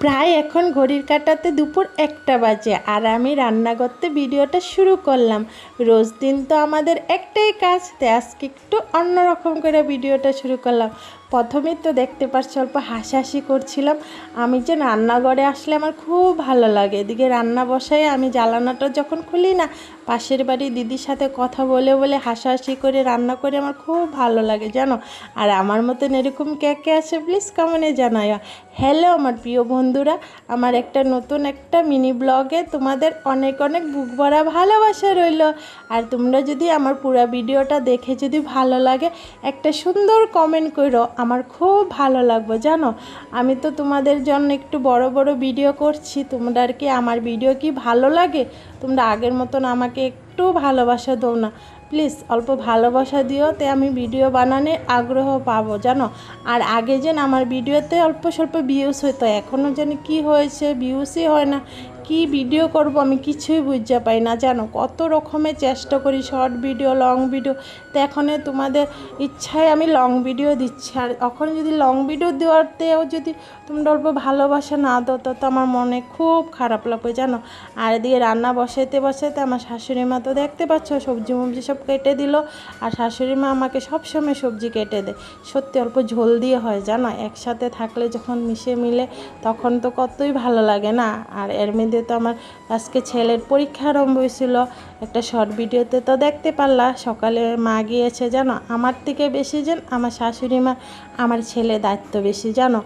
প্রায় এখন ঘড়ির কাঁটাতে দুপুর 1টা বাজে আর আমি রান্না করতে ভিডিওটা শুরু করলাম। রোজ দিন তো আমাদের একটাই কাজ, তাই আজকে একটু অন্যরকম করে ভিডিওটা শুরু করলাম। প্রথমেই তো দেখতে পাচ্ছি অল্প হাসাহাসি করছিলাম। আমি যে রান্নাঘরে আসলে আমার খুব ভালো লাগে। এদিকে রান্না বসাই আমি জ্বালানাটা যখন খুলি না, পাশের বাড়ি দিদির সাথে কথা বলে বলে হাসাহাসি করে রান্না করে আমার খুব ভালো লাগে জানো। আর আমার মতন এরকম কে কে আছে প্লিজ কমেন্টে জানায়। হ্যালো আমার প্রিয় বন্ধুরা, আমার নতুন একটা মিনি ব্লগে তোমাদের অনেক অনেক বুক ভরা ভালোবাসা রইল। আর তোমরা যদি আমার পুরো ভিডিওটা দেখে যদি ভালো লাগে একটা সুন্দর কমেন্ট করো, আমার খুব ভালো লাগবে জানো। আমি তো তোমাদের জন্য একটু বড় বড় ভিডিও করছি, তোমরা আর কি আমার ভিডিও কি ভালো লাগে? তোমরা আগের মতন আমাকে একটু ভালোবাসা দাও না প্লিজ, অল্প ভালোবাসা দিও, তে আমি ভিডিও বানানোর আগ্রহ পাবো জানো। আর আগে যেন আমার ভিডিওতে অল্প স্বল্প ভিউজ হতো, এখনও যেন কি হয়েছে ভিউজই হয় না। কি ভিডিও করব আমি কিছুই বুঝতে পাই না জানো। কত রকমের চেষ্টা করি, শর্ট ভিডিও, লং ভিডিও, তো এখন তোমাদের ইচ্ছায় আমি লং ভিডিও দিচ্ছি। আর এখন যদি লং ভিডিও দেওয়াতেও যদি তোমরা অল্প ভালোবাসা না দাও তো আমার মনে খুব খারাপ লাগবে জানো। আর এদিকে রান্না বসাইতে বসাইতে আমার শাশুড়ি মা তো দেখতে পাচ্ছ সবজি মবজি সব কেটে দিল। আর শাশুড়ি মা আমাকে সবসময় সবজি কেটে দেয়, সত্যি অল্প ঝোল দিয়ে হয় জানো। একসাথে থাকলে যখন মিশে মিলে তখন তো কতই ভালো লাগে না। আর এর মধ্যে তো আমার আজকে ছেলের পরীক্ষা আরম্ভ হয়েছিল, একটা শর্ট ভিডিওতে তো দেখতে পারলা। সকালে মা গিয়েছে জানো, আমার থেকে বেশি যেন আমার শাশুড়ি মা আমার ছেলে দায়িত্ব বেশি জানো।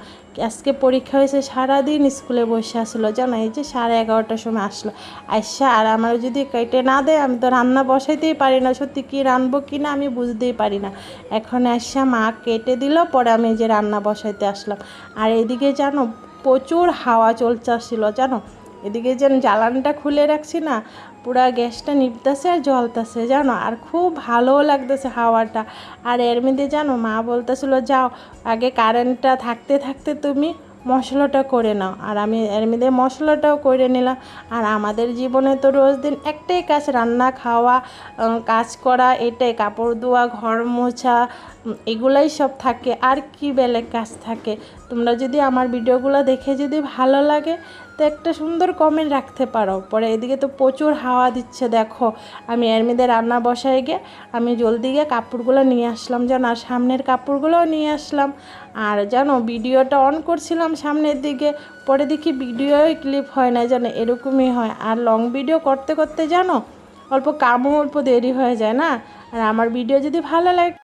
আজকে পরীক্ষা হয়েছে, সারাদিন স্কুলে বসে আসলো জানো। এই যে 11:30টার সময় আসলো আইসা, আর আমার যদি কেটে না দেয় আমি তো রান্না বসাইতেই পারি না, সত্যি কী রানবো কি না আমি বুঝতেই পারি না। এখন আসা মা কেটে দিল, পরে আমি যে রান্না বসাইতে আসলাম। আর এদিকে জানো প্রচুর হাওয়া চলতেছিল জানো। এদিকে যেন জ্বালানটা খুলে রাখছি না, পুরা গ্যাসটা নিভতেছে আর জ্বলতেছে জানো। আর খুব ভালোও লাগতেছে হাওয়াটা। আর এর মধ্যে জানো মা বলতেছিল যাও আগে কারেন্টটা থাকতে থাকতে তুমি মশলাটা করে নাও। আর আমি এর মধ্যে মশলাটাও করে নিলাম। আর আমাদের জীবনে তো রোজ দিন একটাই কাজ, রান্না খাওয়া, কাজ করা, এটাই কাপড় ধোয়া, ঘর মোছা, এগুলাই সব থাকে। আর কি বেলেগ কাজ থাকে? তোমরা যদি আমার ভিডিওগুলো দেখে যদি ভালো লাগে তো একটা সুন্দর কমেন্ট রাখতে পারো। পরে এদিকে তো প্রচুর হাওয়া দিচ্ছে দেখো। আমি এর মধ্যে রান্না বসাই গিয়ে আমি জলদি গিয়ে কাপড়গুলো নিয়ে আসলাম জানো। আর সামনের কাপড়গুলোও নিয়ে আসলাম। আর জানো ভিডিওটা অন করছিলাম সামনের দিকে, পরে দেখি ভিডিওই ক্লিপ হয় না জানো, এরকমই হয়। আর লং ভিডিও করতে করতে জানো অল্প কামও অল্প দেরি হয়ে যায় না। আর আমার ভিডিও যদি ভালো লাগে